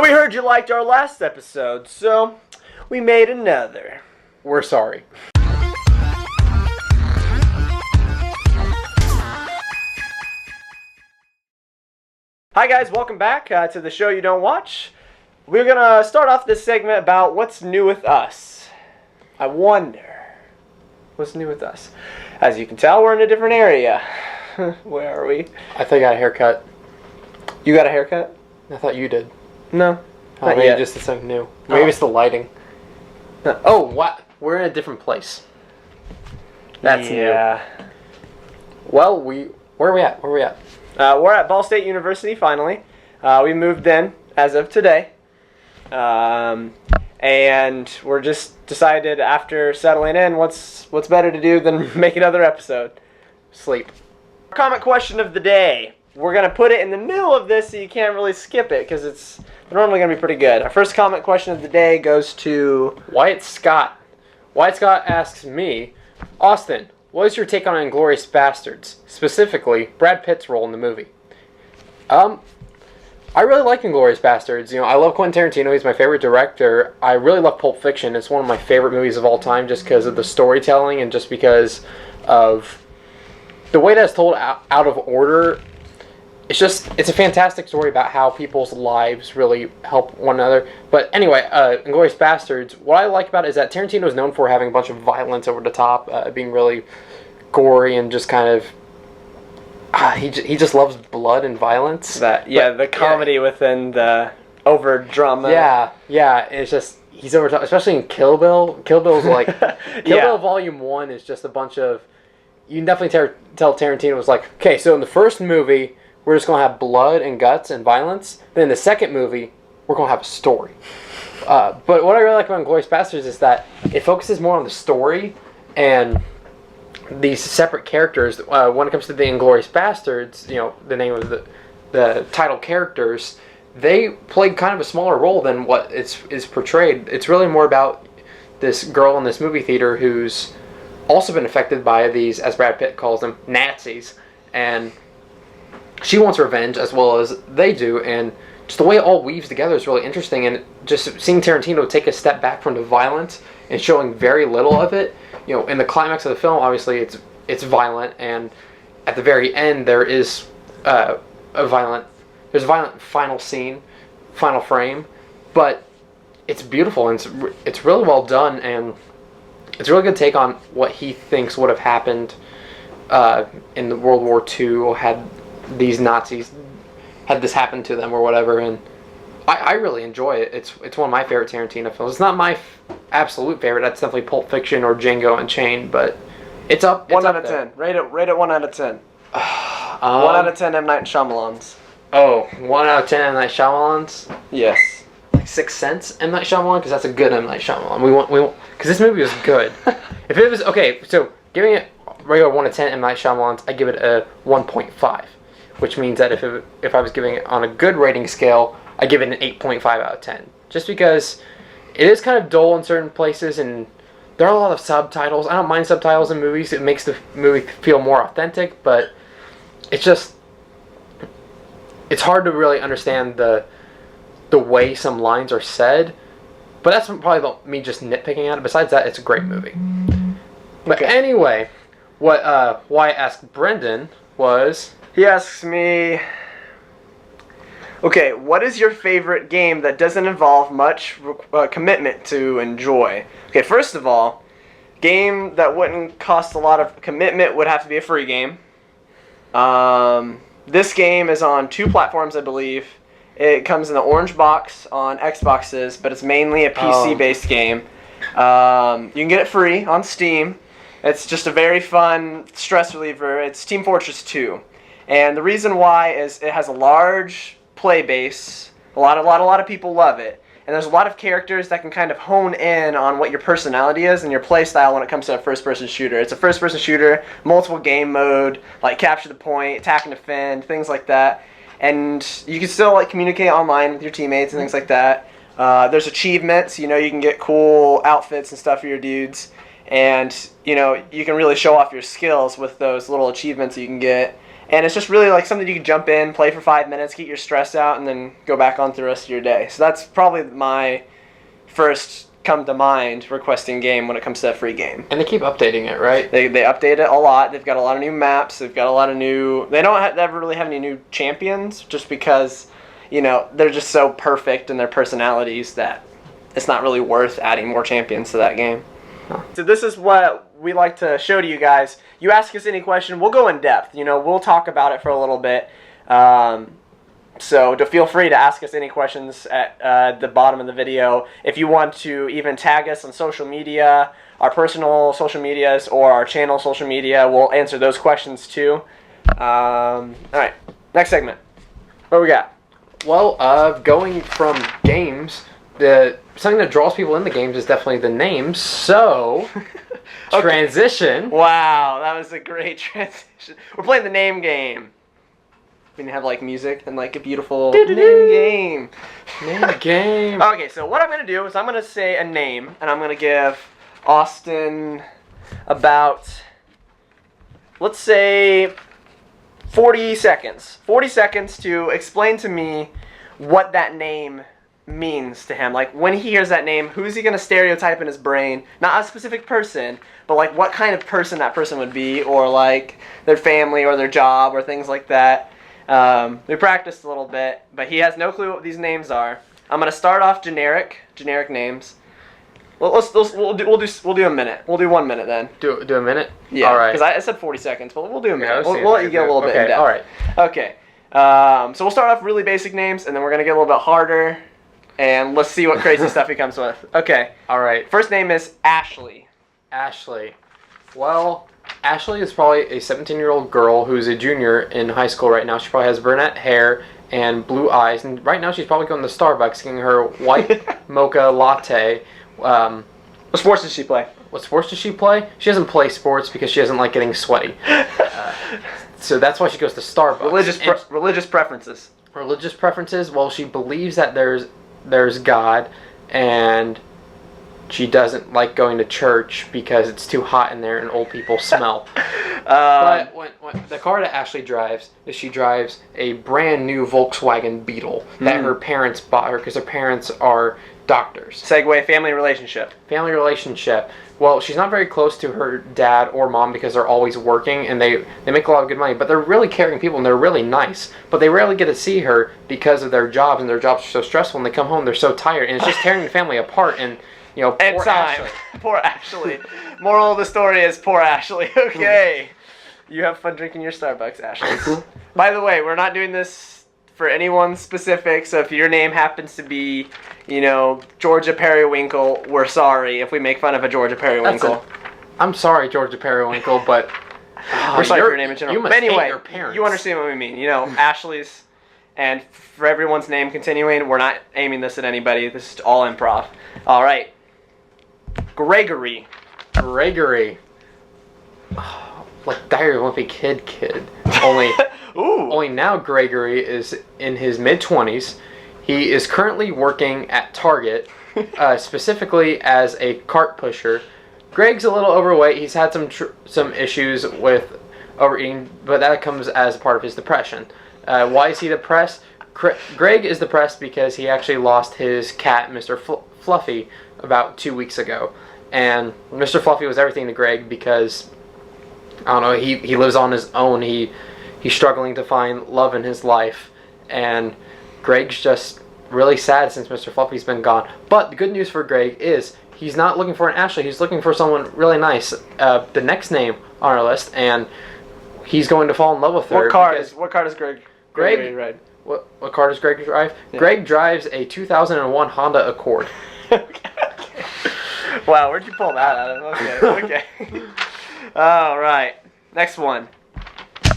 So we heard you liked our last episode, so we made another. We're sorry. Hi guys, welcome back to the show you don't watch. We're gonna start off this segment about what's new with us. I wonder, what's new with us? As you can tell, we're in a different area. Where are we? I think I got a haircut. You got a haircut? I thought you did. No, not maybe yet. just something new. Maybe it's the lighting. No. Oh, what? We're in a different place. That's new. Well, where are we at? We're at Ball State University finally. We moved in as of today. And we're just decided after settling in what's better to do than make another episode. Sleep. Comment question of the day. We're going to put it in the middle of this so you can't really skip it because it's normally going to be pretty good. Our first comment question of the day goes to Wyatt Scott. Wyatt Scott asks me, Austin, what is your take on Inglourious Bastards? Specifically, Brad Pitt's role in the movie. I really like Inglourious Bastards. You know, I love Quentin Tarantino. He's my favorite director. I really love Pulp Fiction. It's one of my favorite movies of all time just because of the storytelling and just because of the way that it's told out of order. It's a fantastic story about how people's lives really help one another. But anyway, Inglourious Bastards, what I like about it is that Tarantino is known for having a bunch of violence over the top, being really gory and just kind of... he just loves blood and violence. The comedy within the over drama. Yeah, it's just, he's over top, especially in Kill Bill. Kill Bill's like... Kill Bill Volume 1 is just a bunch of... You can definitely tell Tarantino was like, okay, so in the first movie... We're just going to have blood and guts and violence. Then in the second movie, we're going to have a story. But what I really like about Inglourious Bastards is that it focuses more on the story and these separate characters. When it comes to the Inglourious Bastards, you know, the name of the title characters, they play kind of a smaller role than what is portrayed. It's really more about this girl in this movie theater who's also been affected by these, as Brad Pitt calls them, Nazis. And... she wants revenge as well as they do, and just the way it all weaves together is really interesting. And just seeing Tarantino take a step back from the violence and showing very little of it. You know, in the climax of the film, obviously it's violent, and at the very end there is a violent final scene, final frame, but it's beautiful and it's really well done, and it's a really good take on what he thinks would have happened in the World War II had these Nazis had this happen to them or whatever. And I really enjoy it. It's one of my favorite Tarantino films. It's not my absolute favorite. That's definitely Pulp Fiction or Django Unchained, but it's up. 1 out of 10. Rate it 1 out of 10. 1 out of 10 M. Night Shyamalan's. Oh, 1 out of 10 M. Night Shyamalan's? Yes. Like 6 Cents M. Night Shyamalan? Because that's a good M. Night Shyamalan. We want because this movie was good. If it was okay, so giving it regular 1 to 10 M. Night Shyamalan's, I give it a 1.5. Which means that if I was giving it on a good rating scale, I give it an 8.5 out of 10. Just because it is kind of dull in certain places, and there are a lot of subtitles. I don't mind subtitles in movies. It makes the movie feel more authentic, but it's hard to really understand the way some lines are said. But that's probably me just nitpicking at it. Besides that, it's a great movie. But anyway, why I asked Brendan was... He asks me, okay, what is your favorite game that doesn't involve much commitment to enjoy? Okay, first of all, game that wouldn't cost a lot of commitment would have to be a free game. This game is on 2 platforms, I believe. It comes in the orange box on Xboxes, but it's mainly a PC-based game. You can get it free on Steam. It's just a very fun stress reliever. It's Team Fortress 2. And the reason why is it has a large play base. A lot of people love it. And there's a lot of characters that can kind of hone in on what your personality is and your play style when it comes to a first-person shooter. It's a first-person shooter, multiple game mode, like capture the point, attack and defend, things like that. And you can still like communicate online with your teammates and things like that. There's achievements. You know, you can get cool outfits and stuff for your dudes. And, you know, you can really show off your skills with those little achievements you can get. And it's just really like something you can jump in, play for 5 minutes, get your stress out, and then go back on through the rest of your day. So that's probably my first come to mind requesting game when it comes to that free game. And they keep updating it, right? They update it a lot. They've got a lot of new maps. They've got a lot of new... They don't ever really have any new champions just because, you know, they're just so perfect in their personalities that it's not really worth adding more champions to that game. Huh. So this is what we like to show to you guys. You ask us any question, we'll go in depth. You know, we'll talk about it for a little bit. So feel free to ask us any questions at the bottom of the video. If you want to even tag us on social media, our personal social medias or our channel social media, we'll answer those questions too. All right, next segment. What we got? Well, going from games, something that draws people in the games is definitely the names. So, okay. Transition. Wow, that was a great transition. We're playing the name game. We have like music and like a beautiful name game. Name game. Okay, so what I'm going to do is I'm going to say a name and I'm going to give Austin about, let's say, 40 seconds. 40 seconds to explain to me what that name means to him. Like when he hears that name, who's he going to stereotype in his brain? Not a specific person, but like what kind of person that person would be, or like their family or their job or things like that. We practiced a little bit, but he has no clue what these names are. I'm gonna start off generic names. Well, we'll do a minute. We'll do 1 minute then. Do a minute. Yeah. All right. Because I said 40 seconds, but we'll do a minute. Yeah, we'll let you get a little bit in depth. All right. Okay. So we'll start off really basic names, and then we're gonna get a little bit harder, and let's see what crazy stuff he comes with. Okay. All right. First name is Ashley. Ashley. Well, Ashley is probably a 17-year-old girl who's a junior in high school right now. She probably has brunette hair and blue eyes, and right now she's probably going to Starbucks getting her white mocha latte. What sports does she play? What sports does she play? She doesn't play sports because she doesn't like getting sweaty. So that's why she goes to Starbucks. Religious preferences. Religious preferences? Well, she believes that there's God, and she doesn't like going to church because it's too hot in there and old people smell. But when the car that Ashley drives is she drives a brand new Volkswagen Beetle that her parents bought her because her parents are doctors. Segue, family relationship. Family relationship. Well, she's not very close to her dad or mom because they're always working and they make a lot of good money. But they're really caring people and they're really nice. But they rarely get to see her because of their jobs, and their jobs are so stressful. And they come home, they're so tired, and it's just tearing the family apart. And you know, poor Ashley. Poor Ashley. Moral of the story is poor Ashley. Okay. You have fun drinking your Starbucks, Ashley. By the way, we're not doing this for anyone specific, so if your name happens to be, you know, Georgia Periwinkle, we're sorry if we make fun of a Georgia Periwinkle. I'm sorry, Georgia Periwinkle, but we're sorry for your name in general. You must hate your parents. You understand what we mean. You know, Ashley's, and for everyone's name continuing, we're not aiming this at anybody. This is all improv. All right. Gregory. Oh, like Diary of a Wimpy Kid. Only now Gregory is in his mid-20s. He is currently working at Target, specifically as a cart pusher. Greg's a little overweight. He's had some issues with overeating, but that comes as part of his depression. Why is he depressed? Greg is depressed because he actually lost his cat, Mr. Fluffy, about 2 weeks ago. And Mr. Fluffy was everything to Greg because, I don't know, he lives on his own. He's struggling to find love in his life. And Greg's just really sad since Mr. Fluffy's been gone. But the good news for Greg is he's not looking for an Ashley. He's looking for someone really nice. The next name on our list, and he's going to fall in love with her. What car does Greg ride? What car does Greg drive? Yeah. Greg drives a 2001 Honda Accord. Okay. Wow, where'd you pull that out of? Okay. All right. Next one.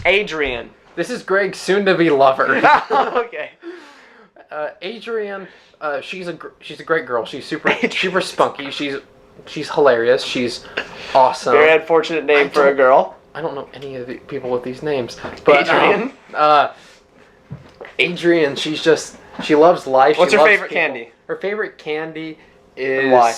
Adrian. This is Greg's soon-to-be lover. Okay. Adrian, she's a great girl. She's super spunky. She's hilarious. She's awesome. Very unfortunate name for a girl. I don't know any of the people with these names. But, Adrian. Adrian, she loves life. What's her favorite candy? Her favorite candy is... Why?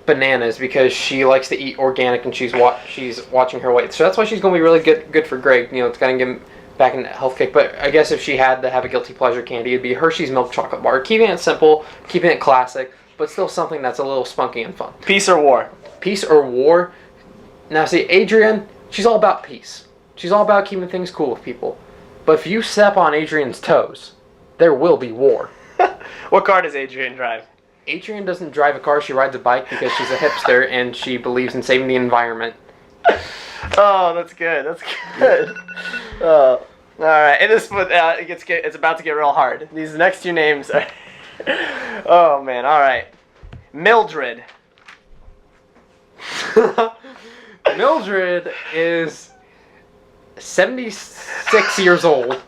bananas because she likes to eat organic and she's watching her weight. So that's why she's going to be really good for Greg. You know, it's going to get him back in that health kick. But I guess if she had to have a guilty pleasure candy, it'd be Hershey's milk chocolate bar. Keeping it simple, keeping it classic, but still something that's a little spunky and fun. Peace or war? Peace or war? Now see, Adrian, she's all about peace. She's all about keeping things cool with people. But if you step on Adrian's toes, there will be war. What car does Adrian drive? Adrian doesn't drive a car, she rides a bike because she's a hipster and she believes in saving the environment. Oh, that's good. That's good. Oh, all right. And this it's about to get real hard. These next two names are. Oh man. All right. Mildred. Mildred is 76 years old.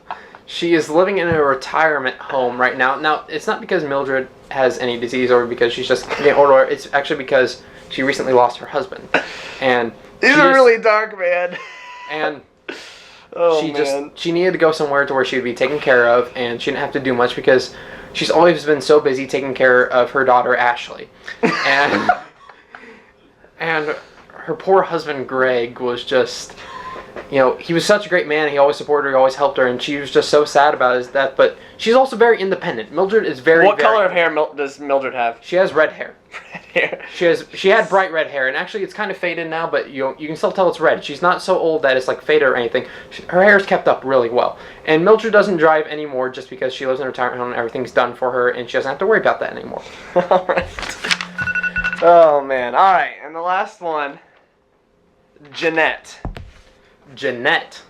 She is living in a retirement home right now. Now, it's not because Mildred has any disease or because she's just getting older. It's actually because she recently lost her husband. And these are really dark, man. And oh, she needed to go somewhere to where she would be taken care of, and she didn't have to do much because she's always been so busy taking care of her daughter, Ashley. And and her poor husband, Greg, was just... You know, he was such a great man. He always supported her. He always helped her, and she was just so sad about his death. But she's also very independent. Mildred is very. What color of hair does Mildred have? She has red hair. Red hair. She had bright red hair, and actually it's kind of faded now. But you can still tell it's red. She's not so old that it's like faded or anything. Her hair is kept up really well. And Mildred doesn't drive anymore just because she lives in a retirement home and everything's done for her, and she doesn't have to worry about that anymore. All right. Oh man. All right, and the last one, Jeanette. Jeanette.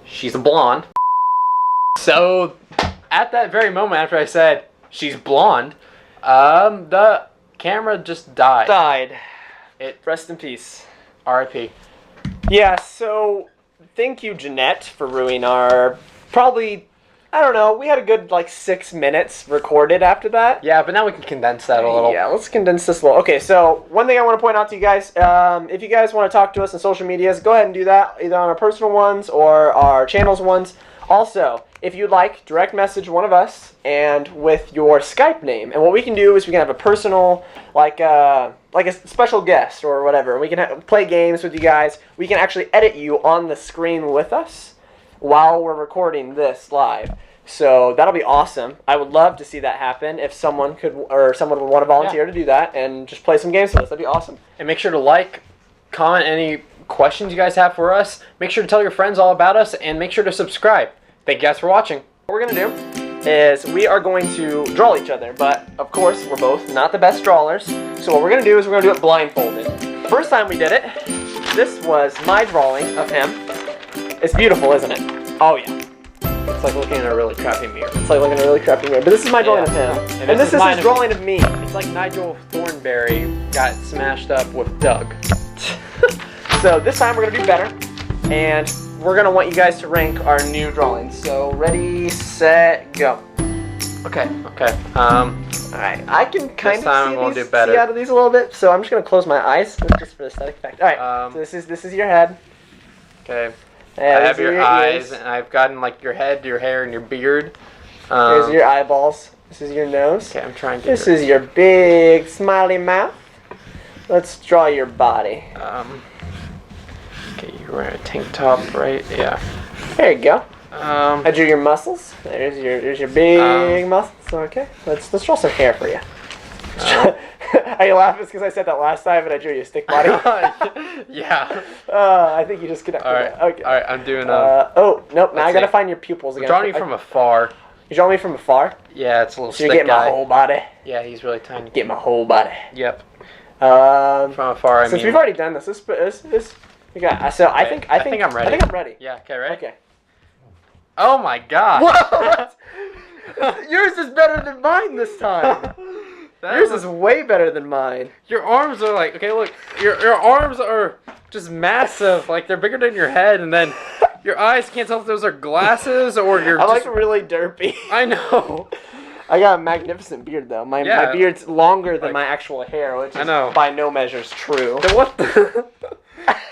She's a blonde. So, at that very moment after I said she's blonde, the camera just died. Rest in peace. R.I.P. Yeah, so thank you, Jeanette, for ruining our probably... I don't know, we had a good, 6 minutes recorded after that. Yeah, but now we can condense that a little. Yeah, let's condense this a little. Okay, so one thing I want to point out to you guys, if you guys want to talk to us on social medias, go ahead and do that, either on our personal ones or our channel's ones. Also, if you'd like, direct message one of us and with your Skype name. And what we can do is we can have a personal, like a special guest or whatever. We can play games with you guys. We can actually edit you on the screen with us while we're recording this live. So that'll be awesome. I would love to see that happen if someone would want to volunteer to do that and just play some games with us. That'd be awesome. And make sure to like, comment any questions you guys have for us. Make sure to tell your friends all about us and make sure to subscribe. Thank you guys for watching. What we're going to do is we are going to draw each other, but of course we're both not the best drawers. So what we're going to do is we're going to do it blindfolded. The first time we did it, this was my drawing of him. It's beautiful, isn't it? Oh yeah. It's like looking in a really crappy mirror. It's like looking in a really crappy mirror. But this is my drawing of him. And this is his drawing of me. It's like Nigel Thornberry got smashed up with Doug. So this time we're going to do better. And we're going to want you guys to rank our new drawings. So ready, set, go. Okay. Alright, I can kind of see out of these a little bit. So I'm just going to close my eyes just for the aesthetic effect. Alright, so this is your head. Okay. Yeah, I have your eyes, and I've gotten your head, your hair, and your beard. Here's your eyeballs. This is your nose. Okay, I'm trying to. This is your big smiley mouth. Let's draw your body. Okay, you're wearing a tank top, right? Yeah. There you go. I drew your muscles. There's your big muscles. Okay, let's draw some hair for you. Are you laughing because I said that last time and I drew you a stick body? Yeah. I think you just connected that. Okay. Alright, I'm doing oh, nope, now I gotta find your pupils again. I'm drawing you from afar. You drawing me from afar? Yeah, it's a little stick guy. So you're getting my whole body? Yeah, he's really tiny. Get my whole body. Yep. From afar, I mean. Since we've already done this, okay, so I think I'm ready. I think I'm ready. Yeah, okay, ready? Okay. Oh my god. What? Yours is better than mine this time. Yours is way better than mine. Your arms are okay, look. Your arms are just massive. They're bigger than your head, and then your eyes, can't tell if those are glasses or you're I'm really derpy. I know. I got a magnificent beard, though. My beard's longer than my actual hair, which is by no measures true. Then what the...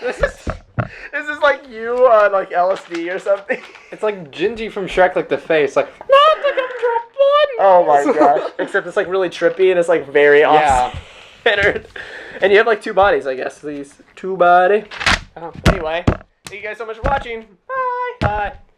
This is like you on LSD or something. It's like Gingy from Shrek, the face, not the gumdrop one. Oh my gosh! Except it's really trippy and it's very awesome. Leonard. And you have like 2 bodies, I guess. These 2 body. Anyway, thank you guys so much for watching. Bye. Bye.